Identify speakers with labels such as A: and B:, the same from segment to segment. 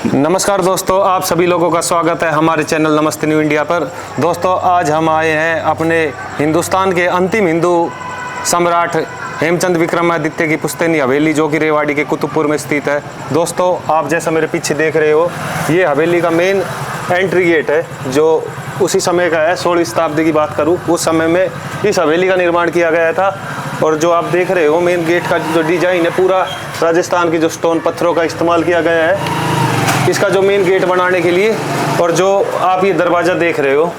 A: नमस्कार दोस्तों, आप सभी लोगों का स्वागत है हमारे चैनल नमस्ते न्यू इंडिया पर। दोस्तों, आज हम आए हैं अपने हिंदुस्तान के अंतिम हिंदू सम्राट हेमचंद विक्रमादित्य की पुश्तैनी हवेली, जो कि रेवाड़ी के कुतुबपुर में स्थित है। दोस्तों, आप जैसा मेरे पीछे देख रहे हो, ये हवेली का मेन एंट्री गेट है, जो उसी समय का है। 16वीं शताब्दी की बात करूँ, उस समय में इस हवेली का निर्माण किया गया था। और जो आप देख रहे हो, मेन गेट का जो डिजाइन है, पूरा राजस्थान की जो स्टोन पत्थरों का इस्तेमाल किया गया है इसका जो मेन गेट बनाने के लिए। और जो आप ये दरवाज़ा देख रहे हो,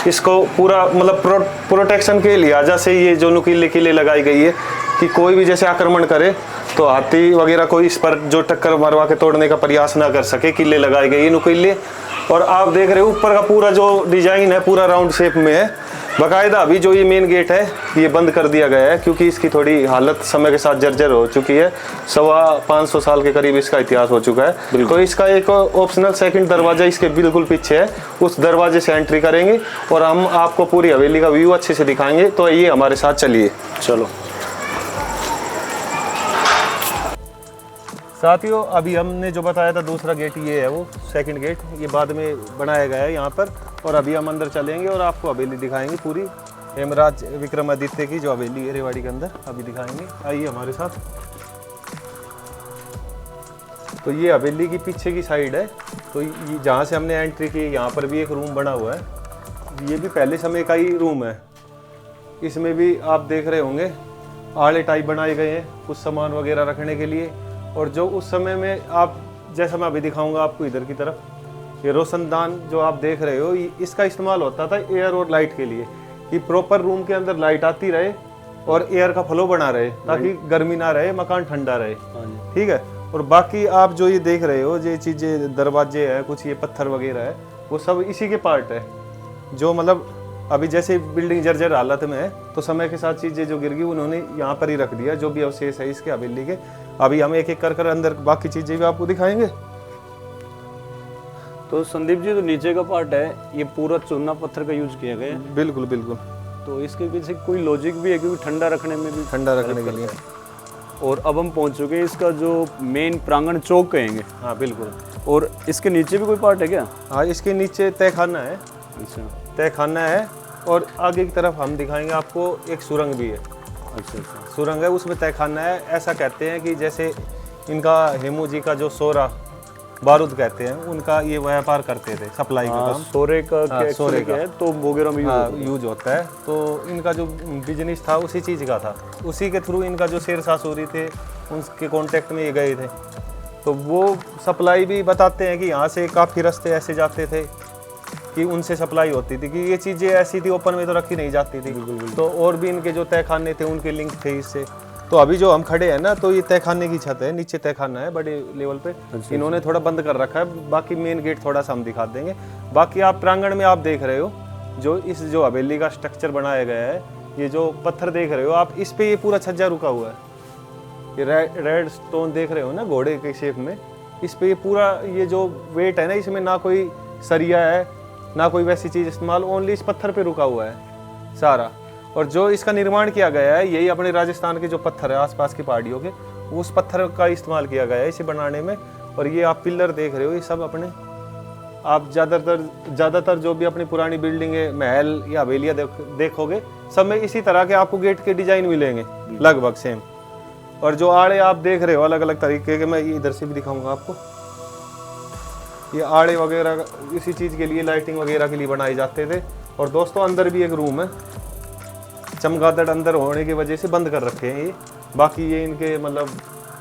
A: इसको पूरा मतलब प्रोटेक्शन के लिहाजा से ये जो नुकीले किले लगाई गई है कि कोई भी जैसे आक्रमण करे तो हाथी वगैरह कोई इस पर जो टक्कर मरवा के तोड़ने का प्रयास ना कर सके, किले लगाए गए नुकीले। और आप देख रहे हो ऊपर का पूरा जो डिजाइन है पूरा राउंड शेप में है। बाकायदा अभी जो ये मेन गेट है ये बंद कर दिया गया है, क्योंकि इसकी थोड़ी हालत समय के साथ जर्जर हो चुकी है। 550 साल के करीब इसका इतिहास हो चुका है। तो इसका एक ऑप्शनल सेकंड दरवाजा इसके बिल्कुल पीछे है, उस दरवाजे से एंट्री करेंगे और हम आपको पूरी हवेली का व्यू अच्छे से दिखाएंगे। तो ये हमारे साथ चलिए। चलो साथियों, अभी हमने जो बताया था दूसरा गेट ये है, वो सेकंड गेट ये बाद में बनाया गया है यहाँ पर। और अभी हम अंदर चलेंगे और आपको हवेली दिखाएंगे पूरी, हेमराज विक्रमादित्य की जो हवेली है रेवाड़ी के अंदर, अभी दिखाएंगे। आइए हमारे साथ। तो ये हवेली की पीछे की साइड है। तो ये जहाँ से हमने एंट्री की, यहाँ पर भी एक रूम बना हुआ है। ये भी पहले समय का ही रूम है। इसमें भी आप देख रहे होंगे आड़े टाइप बनाए गए हैं कुछ सामान वगैरह रखने के लिए। और जो उस समय में आप जैसा मैं अभी दिखाऊंगा आपको इधर की तरफ, ये रोशनदान जो आप देख रहे हो, इसका इस्तेमाल होता था एयर और लाइट के लिए, कि प्रॉपर रूम के अंदर लाइट आती रहे और एयर का फ्लो बना रहे, ताकि गर्मी ना रहे, मकान ठंडा रहे। ठीक है। और बाकी आप जो ये देख रहे हो, ये चीज़ें दरवाजे है, कुछ ये पत्थर वगैरह है, वो सब इसी के पार्ट है। जो मतलब अभी जैसे बिल्डिंग जर्जर हालत में है, तो समय के साथ चीज़ें जो गिर गई उन्होंने यहाँ पर ही रख दिया, जो भी अवशेष है इसके हवेली के। अभी हम एक एक कर अंदर बाकी चीज़ें भी आपको दिखाएंगे।
B: तो संदीप जी, तो नीचे का पार्ट है ये पूरा चूना पत्थर का यूज किया गया है।
A: बिल्कुल बिल्कुल।
B: तो इसके पीछे कोई लॉजिक भी है, क्योंकि ठंडा रखने में भी,
A: ठंडा रखने के लिए।
B: और अब हम पहुंच चुके हैं इसका जो मेन प्रांगण चौक कहेंगे।
A: हाँ बिल्कुल।
B: और इसके नीचे भी कोई पार्ट है क्या?
A: हाँ, इसके नीचे तहखाना है।
B: अच्छा,
A: तहखाना है। और आगे की तरफ हम दिखाएंगे आपको, एक सुरंग भी है।
B: अच्छा अच्छा।
A: सुरंग है, उसमें तहखाना है। ऐसा कहते हैं कि जैसे इनका हेमू जी का जो सोरा बारूद कहते हैं, उनका ये व्यापार करते थे, सप्लाई का काम।
B: सोरे का
A: सोरे का
B: है तो वगैरह में
A: यूज होता है। तो इनका जो बिजनेस था उसी चीज़ का था, उसी के थ्रू इनका जो शेरशाह सूरी थे उनके कांटेक्ट में ये गए थे। तो वो सप्लाई भी बताते हैं कि यहाँ से काफ़ी रास्ते ऐसे जाते थे कि उनसे सप्लाई होती थी, कि ये चीज़ें ऐसी थी ओपन में तो रखी नहीं जाती थी। तो और भी इनके जो तहखाने थे उनके लिंक थे इससे। तो अभी जो हम खड़े हैं ना, तो ये तहखाने की छत है, नीचे तहखाना है बड़े लेवल पे। इन्होंने थोड़ा बंद कर रखा है, बाकी मेन गेट थोड़ा सा हम दिखा देंगे। बाकी आप प्रांगण में आप देख रहे हो जो इस जो हवेली का स्ट्रक्चर बनाया गया है, ये जो पत्थर देख रहे हो आप, इस पे ये पूरा छज्जा रुका हुआ है। ये रेड स्टोन देख रहे हो ना, घोड़े के शेप में, इस पे ये पूरा ये जो वेट है ना, इसमें ना कोई सरिया है ना कोई वैसी चीज़ इस्तेमाल, ओनली इस पत्थर पे रुका हुआ है सारा। और जो इसका निर्माण किया गया है, यही अपने राजस्थान के जो पत्थर है आसपास की पहाड़ियों के, उस पत्थर का इस्तेमाल किया गया है इसे बनाने में। और ये आप पिलर देख रहे हो, ये सब अपने आप ज़्यादातर जो भी अपनी पुरानी बिल्डिंगें, महल या हवेलियाँ देखोगे, सब में इसी तरह के आपको गेट के डिजाइन मिलेंगे लगभग सेम। और जो आड़े आप देख रहे हो अलग अलग तरीके के, मैं इधर से भी दिखाऊंगा आपको। ये आड़े वगैरह इसी चीज़ के लिए, लाइटिंग वगैरह के लिए बनाए जाते थे। और दोस्तों, अंदर भी एक रूम है, चमगादड़ अंदर होने की वजह से बंद कर रखे हैं ये। बाकी ये इनके मतलब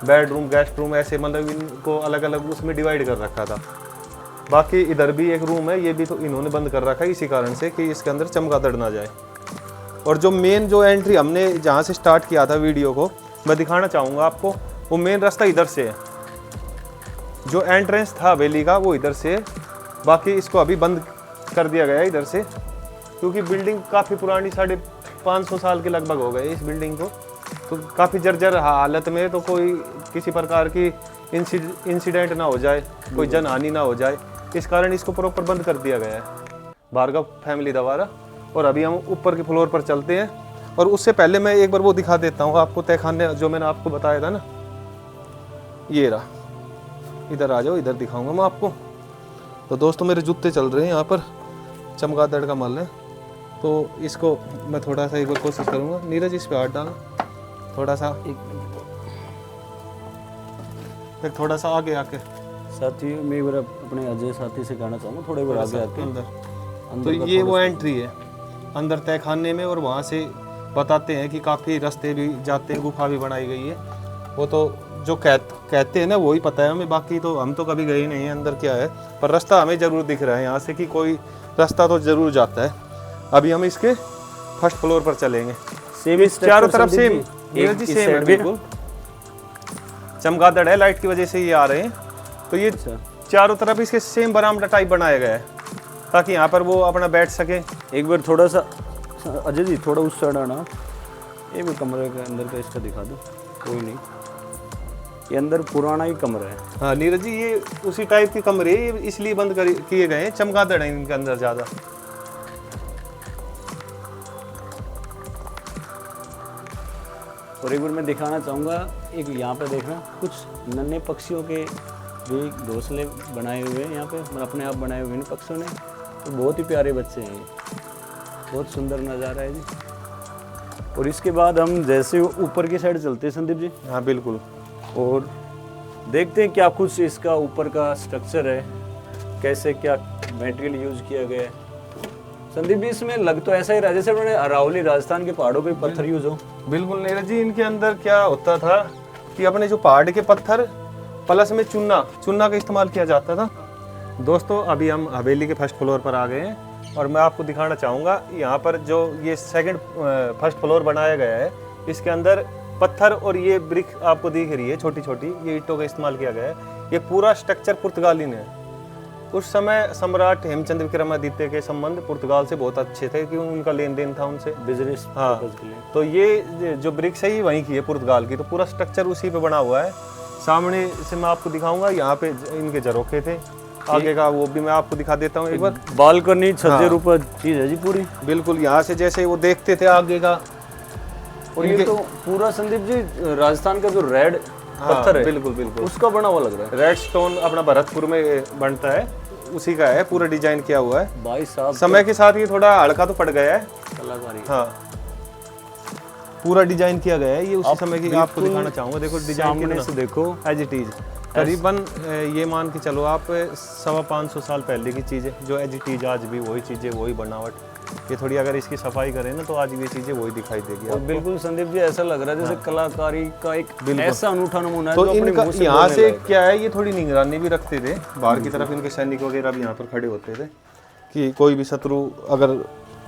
A: बेडरूम, गेस्ट रूम, ऐसे मतलब इनको अलग अलग उसमें डिवाइड कर रखा था। बाकी इधर भी एक रूम है, ये भी तो इन्होंने बंद कर रखा है इसी कारण से कि इसके अंदर चमगादड़ ना जाए। और जो मेन जो एंट्री हमने जहाँ से स्टार्ट किया था वीडियो को, मैं दिखाना चाहूँगा आपको, वो मेन रास्ता इधर से है। जो एंट्रेंस था हवेली का वो इधर से है। बाकी इसको अभी बंद कर दिया गया है इधर से, क्योंकि बिल्डिंग काफ़ी पुरानी, 550 साल के लगभग हो गए इस बिल्डिंग को। तो काफ़ी जर्जर हालत में, तो कोई किसी प्रकार की इंसिडेंट ना हो जाए, कोई जनहानि ना हो जाए, इस कारण इसको प्रॉपर बंद कर दिया गया है भार्गव फैमिली द्वारा। और अभी हम ऊपर के फ्लोर पर चलते हैं। और उससे पहले मैं एक बार वो दिखा देता हूँ आपको, तहखाने जो मैंने आपको बताया था ना, ये रहा। इधर आ जाओ, इधर दिखाऊंगा मैं आपको। तो दोस्तों मेरे जूते चल रहे हैं यहाँ पर, चमगादड़ का मल है। तो इसको मैं थोड़ा सा एक बार कोशिश करूँगा। नीरज इस पे हाथ डालना थोड़ा सा, फिर थोड़ा सा आगे आके।
B: साथी मैं एक बार अपने अजय साथी से कहना चाहूँगा थोड़े बार आगे आके
A: अंदर। तो ये वो एंट्री है अंदर तहखाने में, और वहाँ से बताते हैं कि काफ़ी रास्ते भी जाते हैं, गुफा भी बनाई गई है। वो तो जो कहते हैं ना वही पता है हमें, बाकी तो हम तो कभी गए नहीं हैं अंदर क्या है, पर रास्ता हमें ज़रूर दिख रहा है यहाँ से कि कोई रास्ता तो ज़रूर जाता है। अभी हम इसके फर्स्ट फ्लोर पर चलेंगे।
B: सेम
A: चारों तरफ सेम सेम है बिल्कुल। चमगादड़ है, लाइट की वजह से ये आ रहे हैं। तो ये चारों तरफ इसके सेम बरामदा टाइप बनाया गया है ताकि यहाँ पर वो अपना बैठ सके।
B: एक बार थोड़ा सा अजय जी थोड़ा उस साइड आना, एक बार कमरे के अंदर का इसका दिखा दो। कोई नहीं, ये अंदर पुराना ही कमरा है।
A: हाँ नीरज जी, ये उसी टाइप के कमरे इसलिए बंद किए गए हैं, चमगादड़ है इनके अंदर ज़्यादा।
B: और एक बार मैं दिखाना चाहूँगा, एक यहाँ पे देखना कुछ नन्हे पक्षियों के भी घोंसले बनाए हुए हैं यहाँ पे, मतलब अपने आप बनाए हुए हैं पक्षियों ने। तो बहुत ही प्यारे बच्चे हैं ये, बहुत सुंदर नज़ारा है जी। और इसके बाद हम जैसे ऊपर की साइड चलते हैं संदीप जी।
A: हाँ बिल्कुल,
B: और देखते हैं क्या कुछ इसका ऊपर का स्ट्रक्चर है, कैसे क्या मटेरियल यूज किया गया है। संदीप जी इसमें लग तो ऐसा ही रहा जैसे उन्होंने अरावली राजस्थान के पहाड़ों पे पत्थर यूज हो।
A: बिल्कुल नीरज जी, इनके अंदर क्या होता था कि अपने जो पहाड़ के पत्थर प्लस में चुन्ना का इस्तेमाल किया जाता था। दोस्तों अभी हम हवेली के फर्स्ट फ्लोर पर आ गए हैं और मैं आपको दिखाना चाहूँगा यहाँ पर जो ये फर्स्ट फ्लोर बनाया गया है, इसके अंदर पत्थर और ये ब्रिक आपको दिख रही है छोटी छोटी, ये ईंटों का इस्तेमाल किया गया है। ये पूरा स्ट्रक्चर पुर्तगाली ने। उस समय सम्राट हेमचंद विक्रमादित्य के संबंध पुर्तगाल से बहुत अच्छे थे क्योंकि उनका लेन देन था उनसे,
B: बिजनेस
A: हाँ।
B: के लिए।
A: तो ये जो ब्रिक्स है ये वहीं की है पुर्तगाल की, तो पूरा स्ट्रक्चर उसी पे बना हुआ है। सामने से मैं आपको दिखाऊंगा, यहाँ पे इनके झरोखे थे, आगे का वो भी मैं आपको दिखा देता हूँ एक बार।
B: बालकनी छज्जे
A: हाँ।
B: ऊपर चीज है जी पूरी,
A: बिल्कुल। यहाँ से जैसे वो देखते थे आगे का,
B: और ये तो पूरा संदीप जी राजस्थान का जो रेड पत्थर है,
A: बिल्कुल बिल्कुल
B: उसका बना हुआ लग रहा है।
A: रेड स्टोन अपना भरतपुर में बनता है, उसी का है, पूरा डिजाइन किया हुआ है।
B: भाई साहब
A: समय के साथ ये थोड़ा हल्का तो पड़ गया है,
B: कलाकारी।
A: हाँ पूरा डिजाइन किया गया है ये उसी समय की। आपको दिखाना चाहूंगा, देखो डिजाइन
B: सामने से देखो,
A: एज इट इज करीबन ये मान के चलो आप 550 साल पहले की चीज़ है, जो एज इट इज आज भी वही चीज़ें वही बनावट। ये थोड़ी अगर इसकी सफाई करें ना तो आज भी ये चीज़ें वही दिखाई देगी
B: और
A: आपको।
B: बिल्कुल संदीप जी ऐसा लग रहा है जैसे कलाकारी का एक ऐसा अनूठा नमूना है
A: तो
B: जो अपने
A: इनका
B: मुंह से
A: यहाँ
B: बोलने
A: से
B: लायक है।
A: क्या है, ये थोड़ी निगरानी भी रखते थे बाहर की तरफ, इनके सैनिक वगैरह भी यहाँ पर खड़े होते थे कि कोई भी शत्रु अगर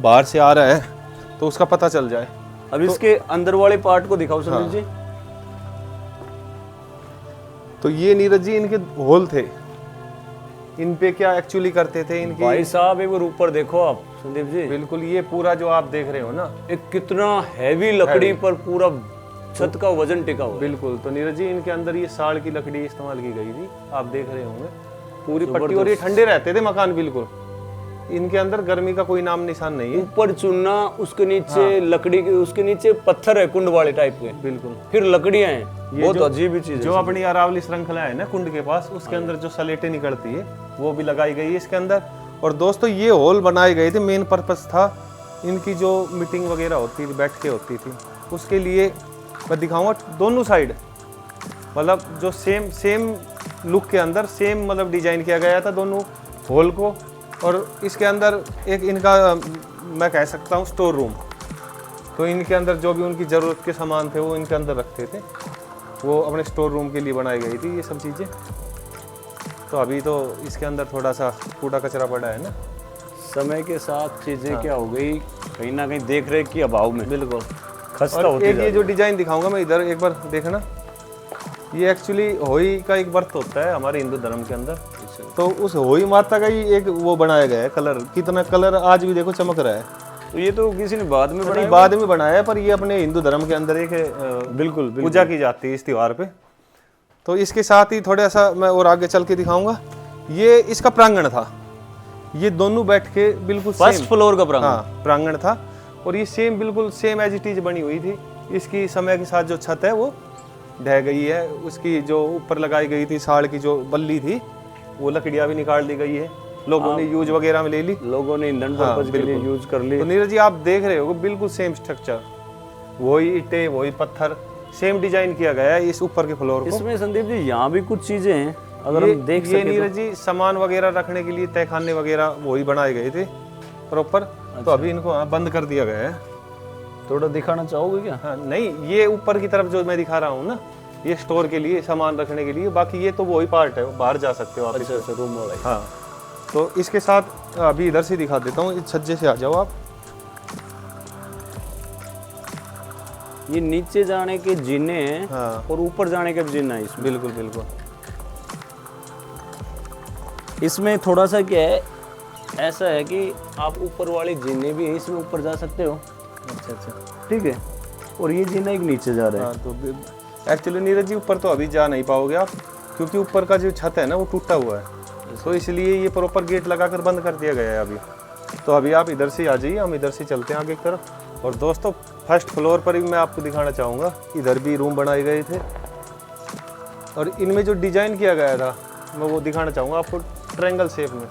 A: बाहर से आ रहा है तो उसका पता चल जाए।
B: अब इसके अंदर वाले पार्ट को दिखाओ संदीप जी।
A: तो ये नीरज जी इनके होल थे, इन पे क्या एक्चुअली करते थे इनकी।
B: भाई साहब एक बार ऊपर देखो आप संदीप जी,
A: बिल्कुल ये पूरा जो आप देख रहे हो ना,
B: एक कितना हैवी लकड़ी पर पूरा छत का वजन टिका हुआ है।
A: बिल्कुल। तो नीरज जी इनके अंदर ये साड़ की लकड़ी इस्तेमाल की गई थी, आप देख रहे होंगे पूरी पट्टी, और ये ठंडे रहते थे मकान बिल्कुल, इनके अंदर गर्मी का कोई नाम निशान नहीं है।
B: ऊपर चूना, उसके नीचे लकड़ी के, उसके नीचे पत्थर है कुंड वाले टाइप के,
A: बिल्कुल।
B: फिर लकड़ियां हैं, बहुत अजीब ही चीज
A: जो
B: है।
A: अपनी अरावली श्रृंखला है ना कुंड के पास, उसके अंदर जो सलेटें निकलती है वो भी लगाई गई है इसके अंदर। और दोस्तों ये हॉल बनाए गए थे, मेन पर्पस था इनकी जो मीटिंग वगैरह होती थी, बैठकें होती थी, उसके लिए मैं दिखाऊंगा दोनों साइड, मतलब जो सेम लुक के अंदर सेम मतलब डिजाइन किया गया था दोनों हॉल को। और इसके अंदर एक इनका मैं कह सकता हूँ स्टोर रूम, तो इनके अंदर जो भी उनकी ज़रूरत के सामान थे वो इनके अंदर रखते थे, वो अपने स्टोर रूम के लिए बनाई गई थी ये सब चीज़ें। तो अभी तो इसके अंदर थोड़ा सा कूड़ा कचरा पड़ा है ना,
B: समय के साथ चीजें क्या हो गई, कहीं ना कहीं देख रेख की अभाव में
A: बिल्कुल
B: खस्ता
A: और
B: होती
A: एक
B: जा
A: ये
B: रही
A: जो डिजाइन दिखाऊंगा मैं इधर एक बार देखना, ये एक्चुअली होई का एक व्रत होता है हमारे हिंदू धर्म के अंदर, तो उस होई माता का ही एक वो बनाया गया है कलर, कितना कलर आज भी देखो चमक रहा है।
B: तो ये तो किसी ने बाद में बनाया,
A: बाद में बनाया है, पर ये अपने हिंदू धर्म के अंदर एक
B: बिल्कुल
A: पूजा की जाती है इस त्योहार पे। तो इसके साथ ही थोड़ा सा मैं और आगे चल के दिखाऊंगा, ये इसका प्रांगण था, ये दोनों बैठ के बिल्कुल
B: फर्स्ट फ्लोर का प्रांगण,
A: हाँ प्रांगण था, और ये सेम बिल्कुल सेम एज इट इज बनी हुई थी। इसकी समय के साथ जो छत है वो ढह गई है। उसकी जो ऊपर लगाई गई थी साड़ की जो बल्ली थी, वो लकड़ियाँ भी निकाल दी गई है, लोगों ने यूज वगैरह में ले ली,
B: लोगों ने ईंधन पर्पज के लिए यूज कर ली।
A: तो नीरज जी आप देख रहे हो बिल्कुल सेम स्ट्रक्चर, वही ईंटें वही पत्थर, सेम डिजाइन किया गया है इस ऊपर के फ्लोर को।
B: इसमें संदीप जी यहाँ भी कुछ चीजें हैं अगर हम देख
A: ये
B: सकें
A: नीरज जी सामान वगैरह रखने के लिए तहखाने वगैरह वही बनाए गए थे प्रॉपर। तो अभी इनको बंद कर दिया गया है।
B: थोड़ा दिखाना चाहोगे क्या?
A: हाँ नहीं, ये ऊपर की तरफ जो मैं दिखा रहा हूँ ना, ये स्टोर के लिए सामान रखने के लिए, बाकी ये तो वही पार्ट है, बाहर जा सकते हो आप।
B: अच्छा रूम वाला।
A: हाँ तो इसके साथ अभी इधर से दिखा देता हूँ, इस छज्जे से आ जाओ आप।
B: ये नीचे जाने के जीने हैं
A: हाँ।
B: और ऊपर जाने के जीना है इसमें।
A: बिल्कुल बिल्कुल।
B: इसमें थोड़ा सा क्या है, ऐसा है कि आप ऊपर वाले जीने भी हैं, इसमें ऊपर जा सकते हो।
A: अच्छा अच्छा
B: ठीक है। और ये जीना एक नीचे जा रहा है।
A: हाँ तो एक्चुअली नीरज जी ऊपर तो अभी जा नहीं पाओगे आप, क्योंकि ऊपर का जो छत है ना वो टूटा हुआ है, तो इसलिए ये प्रॉपर गेट लगाकर बंद कर दिया गया है अभी। तो अभी आप इधर से आ जाइए, हम इधर से चलते हैं आगे की तरफ। और दोस्तों फर्स्ट फ्लोर पर भी मैं आपको दिखाना चाहूँगा, इधर भी रूम बनाए गए थे और इनमें जो डिज़ाइन किया गया था मैं वो दिखाना चाहूँगा आपको, ट्रायंगल शेप में।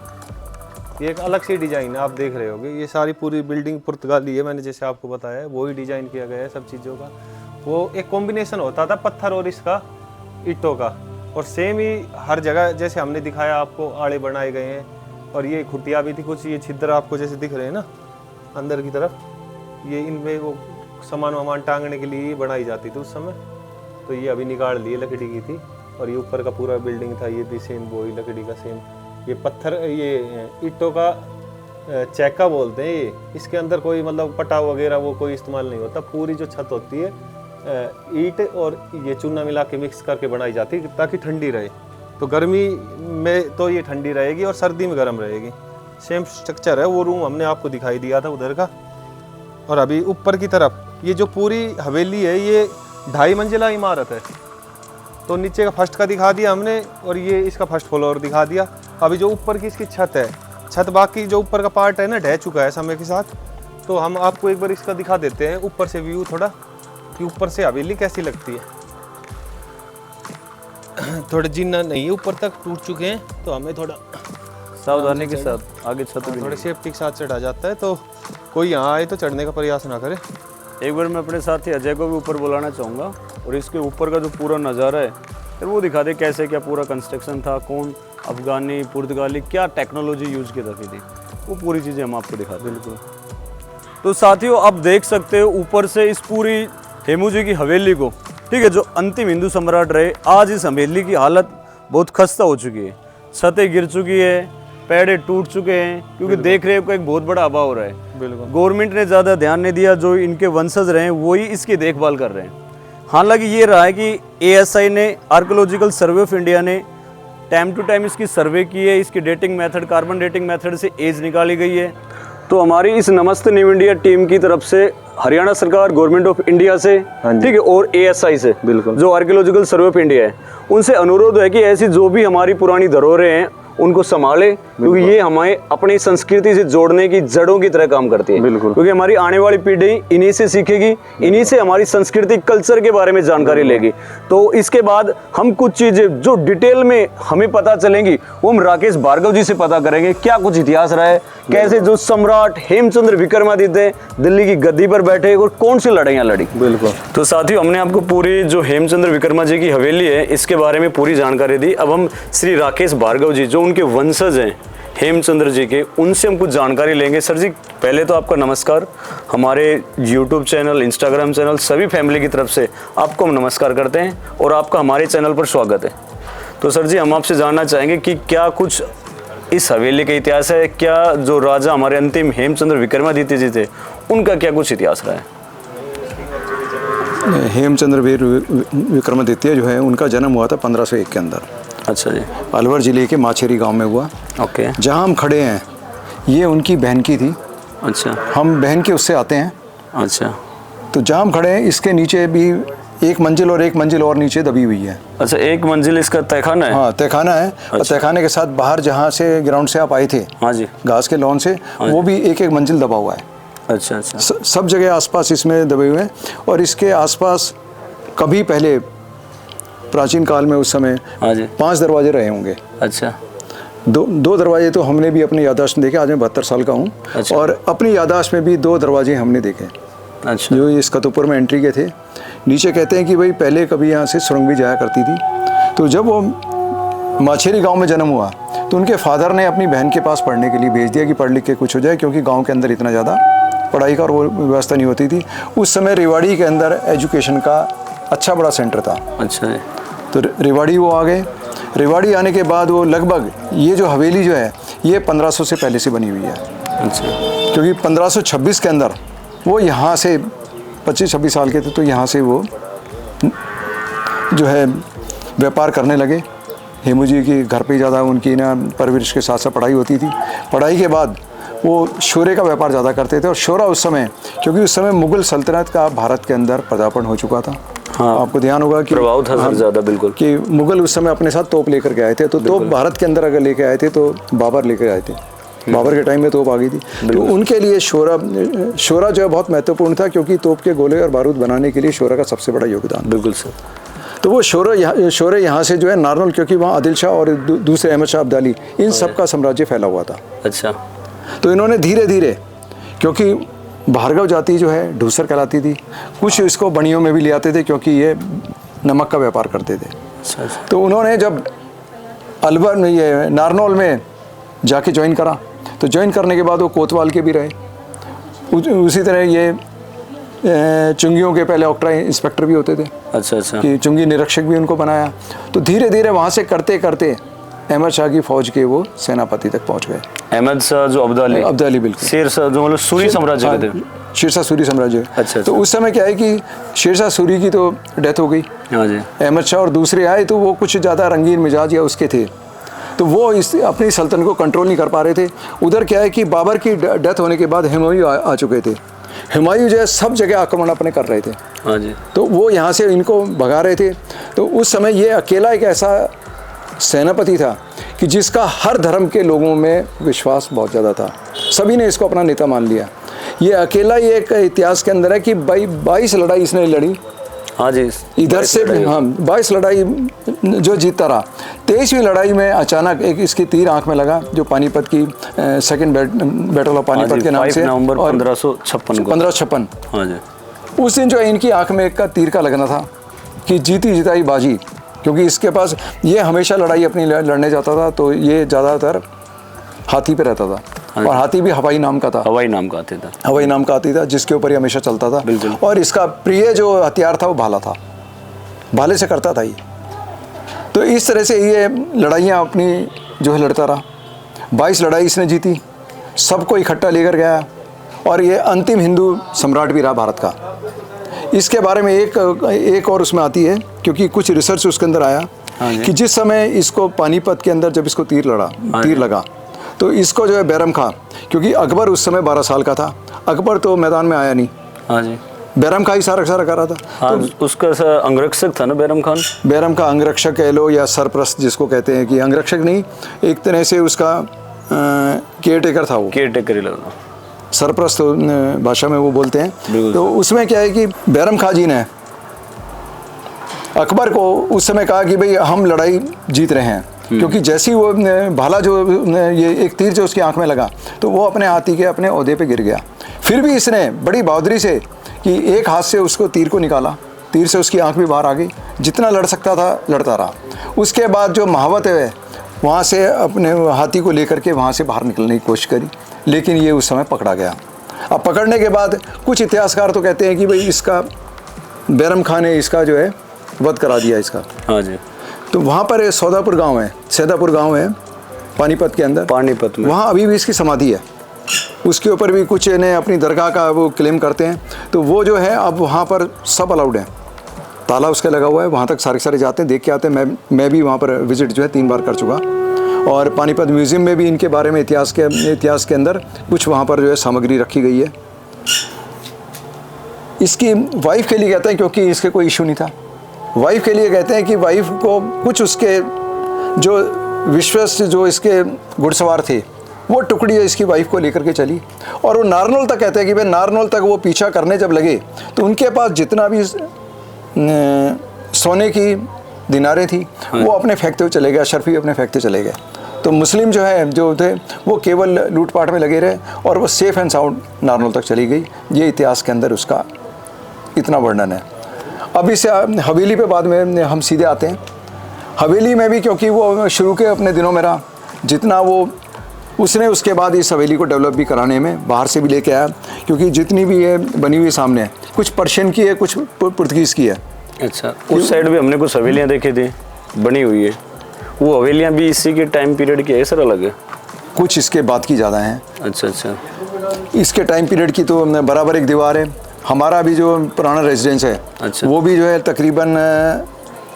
A: ये एक अलग सी डिज़ाइन है, आप देख रहे होगे। ये सारी पूरी बिल्डिंग पुर्तगाली है, मैंने जैसे आपको बताया है वही डिज़ाइन किया गया है सब चीज़ों का। वो एक कॉम्बिनेशन होता था पत्थर और इसका ईंटों का, और सेम ही हर जगह जैसे हमने दिखाया आपको आड़े बनाए गए हैं। और ये खुटिया भी थी कुछ, ये छिद्र आपको जैसे दिख रहे हैं ना अंदर की तरफ, ये इनमें वो सामान वामान टांगने के लिए बनाई जाती थी उस समय। तो ये अभी निकाल लिए, लकड़ी की थी। और ये ऊपर का पूरा बिल्डिंग था, ये भी सेम वही लकड़ी का सेम। ये पत्थर, ये ईंटों का चैका बोलते हैं ये। इसके अंदर कोई मतलब पटाव वगैरह वो कोई इस्तेमाल नहीं होता। पूरी जो छत होती है ईंट और ये चूना मिला के मिक्स करके बनाई जाती है ताकि ठंडी रहे। तो गर्मी में तो ये ठंडी रहेगी और सर्दी में गर्म रहेगी। सेम स्ट्रक्चर है। वो रूम हमने आपको दिखाई दिया था उधर का। और अभी ऊपर की तरफ ये जो पूरी हवेली है ये 2.5 मंजिला इमारत है। तो नीचे का फर्स्ट का दिखा दिया हमने और ये इसका फर्स्ट फ्लोर दिखा दिया। अभी जो ऊपर की इसकी छत है, छत बाकी जो ऊपर का पार्ट है ना ढह चुका है समय के साथ। तो हम आपको एक बार इसका दिखा देते हैं ऊपर से व्यू थोड़ा, कि ऊपर से हवेली कैसी लगती है। थोड़े जिन्ना नहीं है, ऊपर तक टूट चुके हैं, तो हमें थोड़ा
B: सावधानी के साथ आगे छत भी
A: थोड़े सेफ्टी के साथ चढ़ा जाता है। तो कोई यहाँ आए तो चढ़ने का प्रयास ना करे।
B: एक बार मैं अपने साथी अजय को भी ऊपर बुलाना चाहूँगा और इसके ऊपर का जो पूरा नज़ारा है फिर वो दिखा दे कैसे क्या पूरा कंस्ट्रक्शन था, कौन अफगानी पुर्तगाली क्या टेक्नोलॉजी यूज़ की रखी थी, वो पूरी चीज़ें हम आपको दिखा दें। बिल्कुल। तो साथियों आप देख सकते हो ऊपर से इस पूरी हेमू जी की हवेली को, ठीक है, जो अंतिम हिंदू सम्राट रहे। आज इस हवेली की हालत बहुत खस्ता हो चुकी है, छतें गिर चुकी है, पेड़े टूट चुके हैं, क्योंकि देख रेख का एक बहुत बड़ा अभाव हो रहा है।
A: बिल्कुल।
B: गवर्नमेंट ने ज़्यादा ध्यान नहीं दिया, जो इनके वंशज रहे हैं वही इसकी देखभाल कर रहे हैं। हालांकि ये रहा है कि ASI ने, आर्कोलॉजिकल सर्वे ऑफ इंडिया ने टाइम टू टाइम इसकी सर्वे की है। इसकी dating method, carbon dating method से एज निकाली गई है। तो हमारी इस नमस्ते न्यू इंडिया टीम की तरफ से हरियाणा सरकार, गवर्नमेंट ऑफ इंडिया से, ठीक है, और ASI से, बिल्कुल, जो आर्कियोलॉजिकल सर्वे ऑफ इंडिया है, उनसे अनुरोध है कि ऐसी जो भी हमारी पुरानी धरोहरें हैं उनको संभाले, क्योंकि ये हमें अपनी संस्कृति से जोड़ने की जड़ों की तरह काम करती है। बिल्कुल। क्योंकि हमारी आने वाली पीढ़ी इन्हीं से सीखेगी, इन्हीं से हमारी संस्कृति कल्चर के बारे में जानकारी लेगी। तो इसके बाद हम कुछ चीजें जो डिटेल में हमें पता चलेंगी वो हम राकेश भार्गव जी से पता करेंगे। क्या कुछ इतिहास रहा है, कैसे जो सम्राट हेमचंद्र विक्रमादित्य दिल्ली की गद्दी पर बैठे और कौन सी लड़ाइयाँ लड़ी। बिल्कुल। तो साथियों हमने आपको पूरी जो हेमचंद्र विक्रमा जी की हवेली है इसके बारे में पूरी जानकारी दी। अब हम श्री राकेश भार्गव जी जो उनके वंशज हैं हेमचंद्र जी के, उनसे हम कुछ जानकारी लेंगे। सर जी पहले तो आपका नमस्कार। हमारे YouTube चैनल, Instagram चैनल, सभी फैमिली की तरफ से आपको हम नमस्कार करते हैं और आपका हमारे चैनल पर स्वागत है। तो सर जी हम आपसे जानना चाहेंगे कि क्या कुछ इस हवेली का इतिहास है, क्या जो राजा हमारे अंतिम हेमचंद्र विक्रमादित्य जी थे उनका क्या कुछ इतिहास रहा है?
C: हेमचंद्र वीर विक्रमादित्य जो है उनका जन्म हुआ था 1501 के अंदर।
B: अच्छा जी।
C: अलवर जिले के माछेरी गांव में हुआ।
B: ओके।
C: जहां हम खड़े हैं ये उनकी बहन की थी।
B: अच्छा।
C: हम बहन के उससे आते हैं।
B: अच्छा।
C: तो जहां हम खड़े हैं इसके नीचे भी एक मंजिल और एक मंजिल और नीचे दबी हुई है।
B: अच्छा, एक मंजिल इसका तहखाना है?
C: हाँ तहखाना है। अच्छा। और तहखाने के साथ बाहर जहाँ से ग्राउंड से आप आए थे,
B: हाँ जी,
C: घास के लॉन से, वो भी एक एक मंजिल दबा हुआ है।
B: अच्छा अच्छा।
C: सब जगह आसपास इसमें दबे हुए हैं। और इसके आसपास कभी पहले प्राचीन काल में उस समय
B: हाँ जी।
C: 5 दरवाजे रहे होंगे।
B: अच्छा।
C: दो दरवाजे तो हमने भी अपनी याददाश्त में देखे। आज मैं 72 साल का हूँ।
B: अच्छा।
C: और अपनी याददाश्त में भी 2 दरवाजे हमने देखे
B: अच्छा।
C: जो इस कतुपुर में एंट्री के थे। नीचे कहते हैं कि भाई पहले कभी यहाँ से सुरंग भी जाया करती थी। तो जब वो माछेरी गांव में जन्म हुआ तो उनके फादर ने अपनी बहन के पास पढ़ने के लिए भेज दिया कि पढ़ लिख के कुछ हो जाए, क्योंकि गांव के अंदर इतना ज़्यादा पढ़ाई का और वो व्यवस्था नहीं होती थी। उस समय रेवाड़ी के अंदर एजुकेशन का अच्छा बड़ा सेंटर था।
B: अच्छा है।
C: तो रेवाड़ी वो आ गए। रेवाड़ी आने के बाद वो लगभग ये जो हवेली जो है ये 1500 से पहले से बनी हुई है।
B: अच्छा।
C: क्योंकि 1526 के अंदर वो यहाँ से 25-26 साल के थे तो यहाँ से वो जो है व्यापार करने लगे। हेमू जी के घर पे ज़्यादा उनकी ना परवरिश के साथ साथ पढ़ाई होती थी। पढ़ाई के बाद वो शोरे का व्यापार ज़्यादा करते थे। और शोरा उस समय, क्योंकि उस समय मुग़ल सल्तनत का भारत के अंदर पदार्पण हो चुका था।
B: हाँ,
C: आपको ध्यान होगा कि
B: प्रभाव था सर ज़्यादा, बिल्कुल, कि
C: मुग़ल उस समय अपने साथ तोप लेकर के आए थे। तो तोप भारत के अंदर अगर लेके आए थे तो बाबर लेकर आए थे। बाबर के टाइम में तोप आ गई थी। तो उनके लिए शोरा जो है बहुत महत्वपूर्ण था, क्योंकि तोप के गोले और बारूद बनाने के लिए शोरा का सबसे बड़ा योगदान।
B: बिल्कुल सर।
C: तो वो शोरे यहाँ से जो है नारनौल, क्योंकि वहाँ आदिल शाह और दूसरे अहमद शाह अब्दाली, इन सब का साम्राज्य फैला हुआ था।
B: अच्छा।
C: तो इन्होंने धीरे धीरे, क्योंकि भार्गव जाति जो है ढूसर कहलाती थी, कुछ इसको बनियों में भी ले आते थे क्योंकि ये नमक का व्यापार करते थे।
B: अच्छा।
C: तो उन्होंने जब अलवर में ये नारनौल में जाके ज्वाइन करा, तो ज्वाइन करने के बाद वो कोतवाल के भी रहे। उसी तरह ये चुंगियों के पहले ऑक्ट्रा इंस्पेक्टर भी होते थे।
B: अच्छा अच्छा।
C: कि चुंगी निरीक्षक भी उनको बनाया। तो धीरे धीरे वहाँ से करते करते अहमद शाह की फौज के वो सेनापति तक पहुँच गए।
B: अहमद शाह जो अब्दाली, बिल्कुल, शेर शाह जो मतलब सूरी साम्राज्य के थे।
C: शेरशाह सूरी साम्राज्य।
B: अच्छा।
C: तो उस समय क्या है कि शेरशाह सूरी की तो डेथ हो गई।
B: हाँ जी।
C: अहमद शाह और दूसरे आए तो वो कुछ ज़्यादा रंगीन मिजाज या उसके थे, तो वो इस अपनी सल्तनत को कंट्रोल नहीं कर पा रहे थे। उधर क्या है कि बाबर की डेथ होने के बाद हुमायूं आ चुके थे। हुमायूं जो है सब जगह आक्रमण अपने कर रहे थे।
B: हाँ जी।
C: तो वो यहाँ से इनको भगा रहे थे। तो उस समय ये अकेला एक ऐसा सेनापति था कि जिसका हर धर्म के लोगों में विश्वास बहुत ज़्यादा था। सभी ने इसको अपना नेता मान लिया। ये अकेला ही एक इतिहास के अंदर है कि 22 लड़ाई इसने लड़ी।
B: हाँ जी।
C: इधर से हाँ 22 लड़ाई जो जीतता रहा। 23वीं लड़ाई में अचानक एक इसकी तीर आंख में लगा, जो पानीपत की सेकंड बैटल ऑफ पानीपत के नाम से,
B: 5 नवंबर 1556। हाँ जी।
C: उस दिन जो है इनकी आंख में एक का तीर का लगना था कि जीती जिताई बाजी, क्योंकि इसके पास ये हमेशा लड़ाई अपनी लड़ने जाता था तो ये ज़्यादातर हाथी पे रहता था। और हाथी भी हवाई नाम का था।
B: हवाई नाम का हाथी था।
C: हवाई नाम का हाथी था जिसके ऊपर ये हमेशा चलता था।
B: बिल्कुल।
C: और इसका प्रिय जो हथियार था वो भाला था। भाले से करता था ये। तो इस तरह से ये लड़ाइयाँ अपनी जो है लड़ता रहा। 22 लड़ाई इसने जीती, सबको इकट्ठा लेकर गया और ये अंतिम हिंदू सम्राट भी रहा भारत का। इसके बारे में एक और उसमें आती है, क्योंकि कुछ रिसर्च उसके अंदर आया कि जिस समय इसको पानीपत के अंदर जब इसको तीर लगा तो इसको जो है बैरम खां, क्योंकि अकबर उस समय 12 साल का था, अकबर तो मैदान में आया नहीं।
B: हाँ जी।
C: बैरम खां ही सारा कर रहा था।
B: हाँ, तो उसका अंगरक्षक था ना बैरम खान।
C: बैरम का अंगरक्षक कह लो या सरप्रस्त जिसको कहते हैं, कि अंगरक्षक नहीं, एक तरह से उसका केयर टेकर था। वो
B: केयर टेकर ही लगा,
C: सरप्रस्त भाषा में वो बोलते हैं। तो उसमें क्या है कि बैरम खां जी ने अकबर को उस समय कहा कि भाई हम लड़ाई जीत रहे हैं, क्योंकि जैसी वो भाला जो ये एक तीर जो उसकी आंख में लगा तो वो अपने हाथी के अपने ओहदे पे गिर गया। फिर भी इसने बड़ी बहादुरी से कि एक हाथ से उसको तीर को निकाला, तीर से उसकी आंख भी बाहर आ गई, जितना लड़ सकता था लड़ता रहा। उसके बाद जो महावत है वहाँ से अपने हाथी को लेकर के वहाँ से बाहर निकलने की कोशिश करी, लेकिन ये उस समय पकड़ा गया। अब पकड़ने के बाद कुछ इतिहासकार तो कहते हैं कि भाई इसका बैरम खां ने इसका जो है वध करा दिया इसका।
B: हाँ जी।
C: तो वहाँ पर सैदापुर गांव है पानीपत के अंदर,
B: पानीपत में, वहाँ
C: अभी भी इसकी समाधि है। उसके ऊपर भी कुछ इन्हें अपनी दरगाह का वो क्लेम करते हैं। तो वो जो है अब वहाँ पर सब अलाउड है, ताला उसका लगा हुआ है, वहाँ तक सारे जाते हैं, देख के आते हैं। मैं भी वहाँ पर विजिट जो है 3 बार कर चुका। और पानीपत म्यूज़ियम में भी इनके बारे में इतिहास के अंदर कुछ वहाँ पर जो है सामग्री रखी गई है। इसकी वाइफ के लिए कहते हैं, क्योंकि इसके कोई इशू नहीं था, वाइफ के लिए कहते हैं कि वाइफ को कुछ उसके जो विश्वस्त जो इसके घुड़सवार थे वो टुकड़ी इसकी वाइफ को लेकर के चली, और वो नारनौल तक कहते हैं कि भाई नारनौल तक वो पीछा करने जब लगे तो उनके पास जितना भी सोने की दिनारें थी वो अपने फेंकते हुए चले गए, अशरफी अपने फेंकते चले गए। तो मुस्लिम जो है जो थे वो केवल लूटपाट में लगे रहे और वो सेफ एंड साउंड नारनौल तक चली गई। ये इतिहास के अंदर उसका इतना वर्णन है। अब इस हवेली पे बाद में हम सीधे आते हैं। हवेली में भी क्योंकि वो शुरू के अपने दिनों में रहा, जितना वो उसने उसके बाद इस हवेली को डेवलप भी कराने में बाहर से भी लेके आया, क्योंकि जितनी भी ये बनी हुई सामने है, कुछ पर्शियन की है, कुछ पुर्तगीज़ की है।
B: अच्छा, उस साइड भी हमने कुछ हवेलियाँ देखी थी बनी हुई है, वो हवेलियाँ भी इसी के टाइम पीरियड की है सर अलग है?
C: कुछ इसके बाद की ज़्यादा हैं।
B: अच्छा अच्छा,
C: इसके टाइम पीरियड की तो बराबर एक दीवार है। हमारा भी जो पुराना रेजिडेंस है
B: अच्छा,
C: वो भी जो है तकरीबन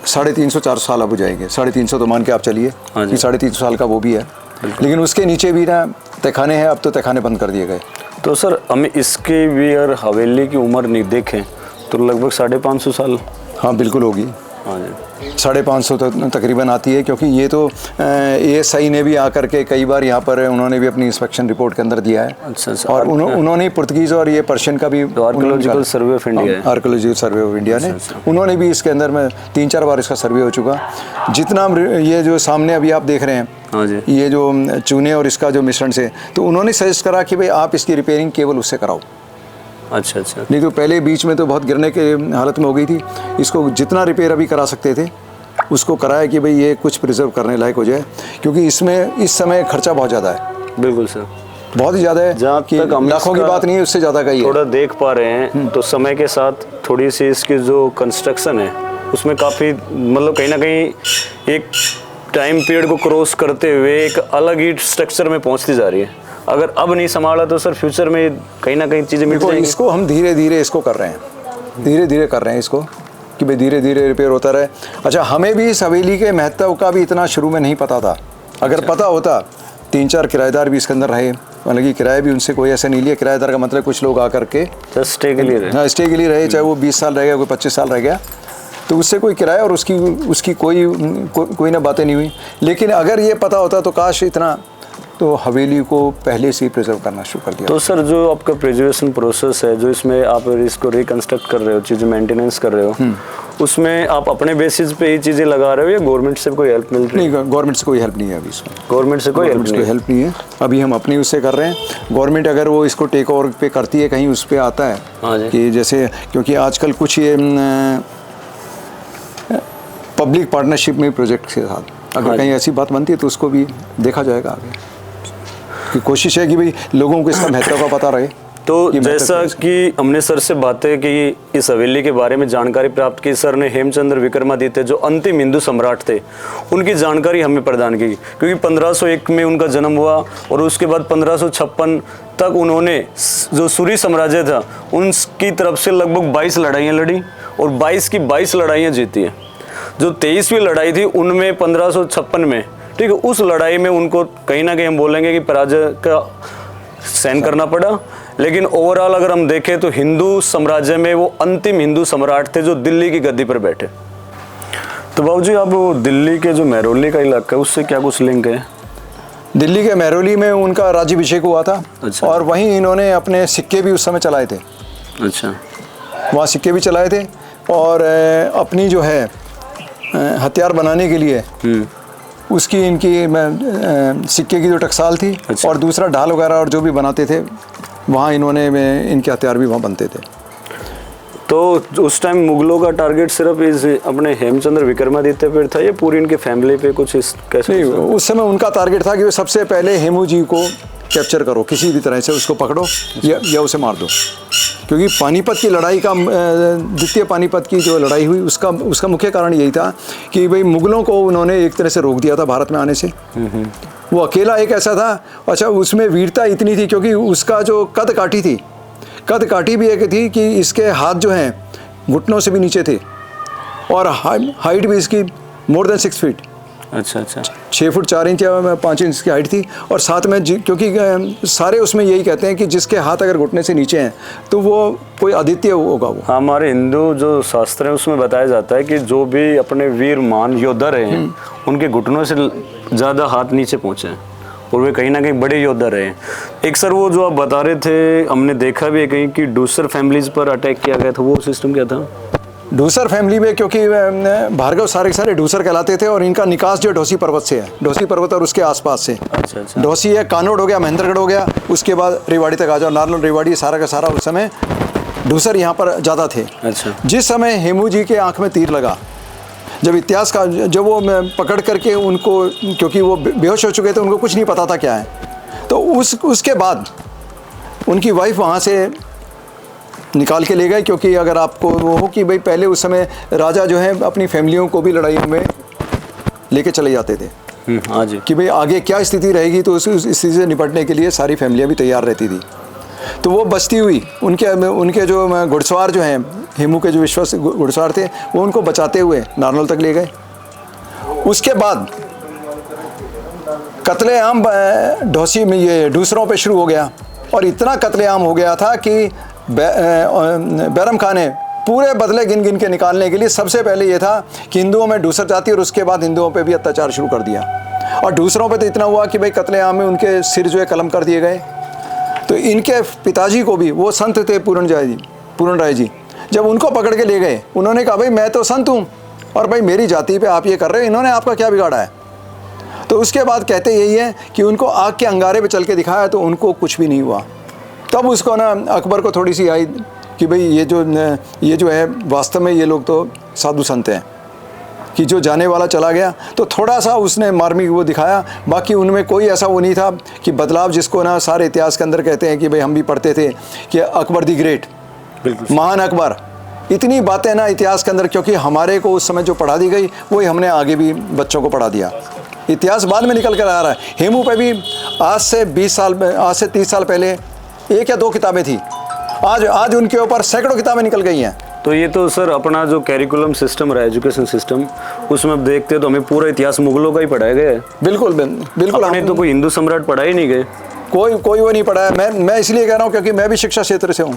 C: 350-400 साल अब हो जाएंगे। 350 तो मान के आप चलिए कि 350 साल का वो भी है। लेकिन उसके नीचे भी ना तहखाने हैं, अब तो तहखाने बंद कर दिए गए।
B: तो सर हमें इसके भी अगर हवेली की उम्र नहीं देखें तो लगभग 550 साल।
C: हाँ बिल्कुल होगी,
B: हाँ जी,
C: 550 तो तकरीबन आती है, क्योंकि ये तो ASI ने भी आकर के कई बार यहाँ पर उन्होंने भी अपनी इंस्पेक्शन रिपोर्ट के अंदर दिया है।
B: अच्छा अच्छा,
C: और उन्होंने पुर्तगीज़ और ये पर्शियन का भी
B: आर्कियोलॉजिकल सर्वे ऑफ इंडिया है,
C: आर्कियोलॉजिकल सर्वे ऑफ इंडिया ने उन्होंने भी इसके अंदर में 3-4 बार इसका सर्वे हो चुका। जितना ये जो सामने अभी आप देख रहे हैं,
B: हाँ जी,
C: ये जो चूने और इसका जो मिश्रण से, तो उन्होंने सजेस्ट करा कि भाई आप इसकी रिपेयरिंग केवल उससे कराओ।
B: अच्छा अच्छा,
C: नहीं तो पहले बीच में तो बहुत गिरने के हालत में हो गई थी, इसको जितना रिपेयर अभी करा सकते थे उसको कराया कि भाई ये कुछ प्रिजर्व करने लायक हो जाए, क्योंकि इसमें इस समय खर्चा बहुत ज़्यादा है।
B: बिल्कुल सर,
C: बहुत ही ज़्यादा है,
B: जहाँ
C: कि
B: तक हम
C: लाखों की बात नहीं है, उससे ज़्यादा का ही है।
B: थोड़ा देख पा रहे हैं तो समय के साथ थोड़ी सी इसकी जो कंस्ट्रक्शन है उसमें काफ़ी मतलब कहीं ना कहीं एक टाइम पीरियड को क्रॉस करते हुए एक अलग ही स्ट्रक्चर में पहुंचती जा रही है। अगर अब नहीं संभाला तो सर फ्यूचर में कहीं ना कहीं चीज़ें मिल जाएंगी।
C: इसको हम धीरे धीरे इसको कर रहे हैं, धीरे धीरे कर रहे हैं इसको कि भाई धीरे धीरे रिपेयर होता रहे। अच्छा, हमें भी इस हवेली के महत्व का भी इतना शुरू में नहीं पता था। अगर पता होता, 3-4 किराएदार भी इसके अंदर रहे, मतलब कि किराया भी उनसे कोई ऐसा नहीं लिया। किराएदार का मतलब कुछ लोग आकर के
B: जस्ट स्टे के लिए रहे,
C: हाँ स्टे के लिए रहे, चाहे वो 20 साल रह गया, कोई 25 साल रह गया, तो उससे कोई किराया और उसकी कोई ना बातें नहीं हुई। लेकिन अगर ये पता होता तो काश इतना तो हवेली को पहले से ही प्रिजर्व करना शुरू कर दिया।
B: तो सर जो आपका प्रिजर्वेशन प्रोसेस है, जो इसमें आप इसको रिकंस्ट्रक्ट कर रहे हो, चीज़ें मेंटेनेंस कर रहे हो, उसमें आप अपने बेसिस पे ही चीज़ें लगा रहे हो या गवर्नमेंट से कोई हेल्प मिल रही है?
C: नहीं, गवर्नमेंट से कोई हेल्प नहीं है अभी इसमें।
B: गवर्नमेंट से कोई हेल्प नहीं है?
C: अभी हम अपनी उससे कर रहे हैं। गवर्नमेंट अगर वो इसको टेक ओवर पे करती है, कहीं उस पर आता है,
B: हाँ जी,
C: कि जैसे क्योंकि आजकल कुछ ये पब्लिक पार्टनरशिप में प्रोजेक्ट के साथ अगर कहीं ऐसी बात बनती है तो उसको भी देखा जाएगा आगे, कि कोशिश है कि भाई लोगों को इसका महत्व का पता रहे।
B: तो जैसा कि हमने सर से बातें की, इस हवेली के बारे में जानकारी प्राप्त की, सर ने हेमचंद्र विक्रमादित्य जो अंतिम हिंदू सम्राट थे उनकी जानकारी हमें प्रदान की, क्योंकि 1501 में उनका जन्म हुआ और उसके बाद 1556 तक उन्होंने जो सूरी साम्राज्य था उनकी तरफ से लगभग 22 लड़ाइयाँ लड़ी और 22 की 22 लड़ाइयाँ जीती हैं। जो 23वीं लड़ाई थी उनमें 1556 में, ठीक है, उस लड़ाई में उनको कहीं ना कहीं हम बोलेंगे कि पराजय का सहन करना पड़ा। लेकिन ओवरऑल अगर हम देखें तो हिंदू साम्राज्य में वो अंतिम हिंदू सम्राट थे जो दिल्ली की गद्दी पर बैठे। तो बाबूजी, आप वो दिल्ली के जो महरौली का इलाका है उससे क्या कुछ लिंक है?
C: दिल्ली के महरौली में उनका राज्याभिषेक हुआ था।
B: अच्छा।
C: और वहीं इन्होंने अपने सिक्के भी उस समय चलाए थे।
B: अच्छा,
C: वहाँ सिक्के भी चलाए थे और अपनी जो है हथियार बनाने के लिए उसकी इनकी सिक्के की जो टकसाल थी।
B: अच्छा।
C: और दूसरा ढाल वगैरह और जो भी बनाते थे वहाँ इन्होंने इनके हथियार भी वहाँ बनते थे।
B: तो उस टाइम मुगलों का टारगेट सिर्फ इस अपने हेमचंद्र विक्रमादित्य पर था या पूरी इनके फैमिली पे कुछ इस कैसे?
C: नहीं, उस समय उनका टारगेट था कि वो सबसे पहले हेमू जी को कैप्चर करो, किसी भी तरह से उसको पकड़ो या उसे मार दो। क्योंकि पानीपत की लड़ाई का द्वितीय पानीपत की जो लड़ाई हुई उसका मुख्य कारण यही था कि भाई मुगलों को उन्होंने एक तरह से रोक दिया था भारत में आने से। वो अकेला एक ऐसा था। अच्छा, उसमें वीरता इतनी थी क्योंकि उसका जो कद काठी भी एक थी कि इसके हाथ जो हैं घुटनों से भी नीचे थे और हाइट भी इसकी मोर देन 6 फीट।
B: अच्छा अच्छा,
C: 6 फुट 4 इंच या 5 इंच की हाइट थी। और साथ में क्योंकि सारे उसमें यही कहते हैं कि जिसके हाथ अगर घुटने से नीचे हैं तो वो कोई आदित्य होगा। वो
B: हमारे हिंदू जो शास्त्र है उसमें बताया जाता है कि जो भी अपने वीर मान योद्धा रहे हैं उनके घुटनों से ज़्यादा हाथ नीचे पहुँचे हैं और वे कहीं ना कहीं बड़े योद्धा रहे हैं। एक सर वो जो आप बता रहे थे, हमने देखा भी है कहीं कि दूसर फैमिलीज पर अटैक किया गया था, वो सिस्टम क्या था?
C: ढूसर फैमिली में, क्योंकि भार्गव सारे ढूसर कहलाते थे और इनका निकास जो ढोसी पर्वत से है, ढोसी पर्वत और उसके आसपास से।
B: अच्छा अच्छा।
C: ढोसी है, कानोड़ हो गया, महेंद्रगढ़ हो गया, उसके बाद रेवाड़ी तक आ जाओ, नारनौल रेवाड़ी सारा का सारा उस समय ढूसर यहाँ पर ज़्यादा थे।
B: अच्छा।
C: जिस समय हेमू जी के आँख में तीर लगा, जब इतिहास का जब वो पकड़ करके उनको, क्योंकि वो बेहोश हो चुके थे, उनको कुछ नहीं पता था क्या है, तो उसके बाद उनकी वाइफ वहाँ से निकाल के ले गए। क्योंकि अगर आपको वो हो कि भाई पहले उस समय राजा जो है अपनी फैमिलियों को भी लड़ाइयों में लेके चले जाते थे
B: हाँ जी,
C: कि भाई आगे क्या स्थिति रहेगी, तो उस स्थिति से निपटने के लिए सारी फैमिलियाँ भी तैयार रहती थी। तो वो बचती हुई उनके जो घुड़सवार जो हैं, हेमू के जो विश्वास घुड़सवार थे, वो उनको बचाते हुए नारनौल तक ले गए। उसके बाद कत्लेआम ढोसी में ये दूसरों पे शुरू हो गया और इतना कत्लेआम हो गया था कि बैरम खान ने पूरे बदले गिन गिन के निकालने के लिए सबसे पहले ये था कि हिंदुओं में दूसर जाति और उसके बाद हिंदुओं पे भी अत्याचार शुरू कर दिया। और दूसरों पे तो इतना हुआ कि भाई कत्लेआम में उनके सिर जो है कलम कर दिए गए। तो इनके पिताजी को भी, वो संत थे पूर्ण राय जी, जब उनको पकड़ के ले गए, उन्होंने कहा भाई मैं तो संत हूँ और भाई मेरी जाति पे आप ये कर रहे हो, इन्होंने आपका क्या बिगाड़ा है। तो उसके बाद कहते यही है कि उनको आग के अंगारे पे चल के दिखाया तो उनको कुछ भी नहीं हुआ। तब उसको ना अकबर को थोड़ी सी आई कि भाई ये जो है वास्तव में ये लोग तो साधु संत हैं, कि जो जाने वाला चला गया। तो थोड़ा सा उसने मार्मिक वो दिखाया, बाकी उनमें कोई ऐसा वो नहीं था कि बदलाव, जिसको ना सारे इतिहास के अंदर कहते हैं कि भाई हम भी पढ़ते थे कि अकबर दी ग्रेट, महान अकबर, इतनी बातें ना इतिहास के अंदर, क्योंकि हमारे को उस समय जो पढ़ा दी गई वही हमने आगे भी बच्चों को पढ़ा दिया। इतिहास बाद में निकल कर आ रहा है। हेमू पे भी आज से 30 साल पहले 1 या 2 किताबें थी, आज उनके ऊपर सैकड़ों किताबें निकल गई हैं।
B: तो ये तो सर अपना जो कैरिकुलम सिस्टम रहा है, एजुकेशन सिस्टम, उसमें अब देखते हैं तो हमें पूरा इतिहास मुगलों का ही पढ़ाया गया है।
C: बिल्कुल
B: हमने तो कोई हिंदू सम्राट पढ़ा ही नहीं गए,
C: कोई वो नहीं पढ़ा है। मैं इसलिए कह रहा हूँ क्योंकि मैं भी शिक्षा क्षेत्र से हूँ,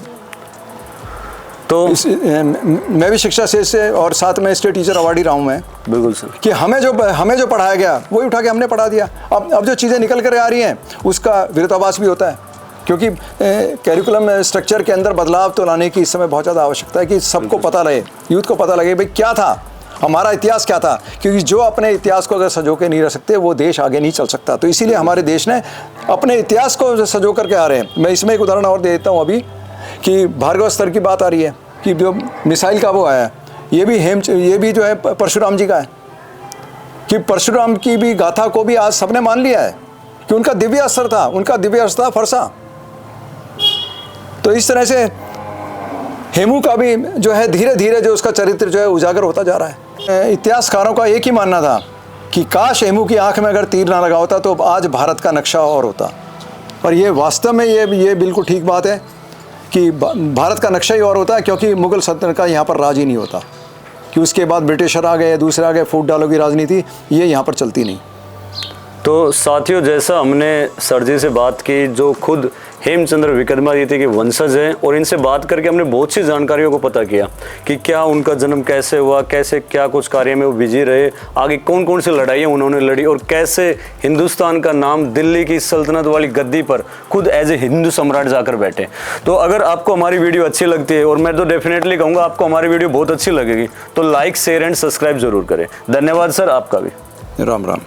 C: तो मैं भी शिक्षा क्षेत्र से और साथ में स्टेट टीचर अवार्डी रहा हूँ मैं।
B: बिल्कुल सर,
C: कि हमें जो पढ़ाया गया वही उठा के हमने पढ़ा दिया। अब जो चीज़ें निकल कर आ रही हैं उसका विरोधाभास भी होता है, क्योंकि कैरिकुलम स्ट्रक्चर के अंदर बदलाव तो लाने की इस समय बहुत ज़्यादा आवश्यकता है कि सबको पता लगे, यूथ को पता लगे भाई क्या था हमारा इतिहास, क्या था। क्योंकि जो अपने इतिहास को अगर संजो के नहीं रख सकते वो देश आगे नहीं चल सकता। तो इसीलिए हमारे देश ने अपने इतिहास को संजो करके आ रहे हैं। मैं इसमें एक उदाहरण और दे देता हूँ अभी, कि भार्गव स्तर की बात आ रही है कि जो मिसाइल का वो आया, ये भी जो है परशुराम जी का है, कि परशुराम की भी गाथा को भी आज सबने मान लिया है कि उनका दिव्य अस्त्र था, फरसा। तो इस तरह से हेमू का भी जो है धीरे धीरे जो उसका चरित्र जो है उजागर होता जा रहा है। इतिहासकारों का एक ही मानना था कि काश हेमू की आंख में अगर तीर ना लगा होता तो आज भारत का नक्शा और होता। और ये वास्तव में ये बिल्कुल ठीक बात है कि भारत का नक्शा ही और होता है, क्योंकि मुगल सल्तनत का यहाँ पर राज ही नहीं होता, कि उसके बाद ब्रिटिशर आ गए, दूसरे आ गए, फूट डालो की राजनीति ये यहाँ पर चलती नहीं।
B: तो साथियों, जैसा हमने सर जी से बात की जो खुद हेमचंद्र विक्रमादित्य के वंशज हैं, और इनसे बात करके हमने बहुत सी जानकारियों को पता किया कि क्या उनका जन्म कैसे हुआ, कैसे क्या कुछ कार्य में वो बिजी रहे, आगे कौन कौन सी लड़ाइयाँ उन्होंने लड़ी, और कैसे हिंदुस्तान का नाम दिल्ली की सल्तनत वाली गद्दी पर खुद एज ए हिंदू सम्राट जाकर बैठे। तो अगर आपको हमारी वीडियो अच्छी लगती है, और मैं तो डेफिनेटली कहूँगा आपको हमारी वीडियो बहुत अच्छी लगेगी, तो लाइक शेयर एंड सब्सक्राइब जरूर करें। धन्यवाद सर आपका भी।
C: राम राम।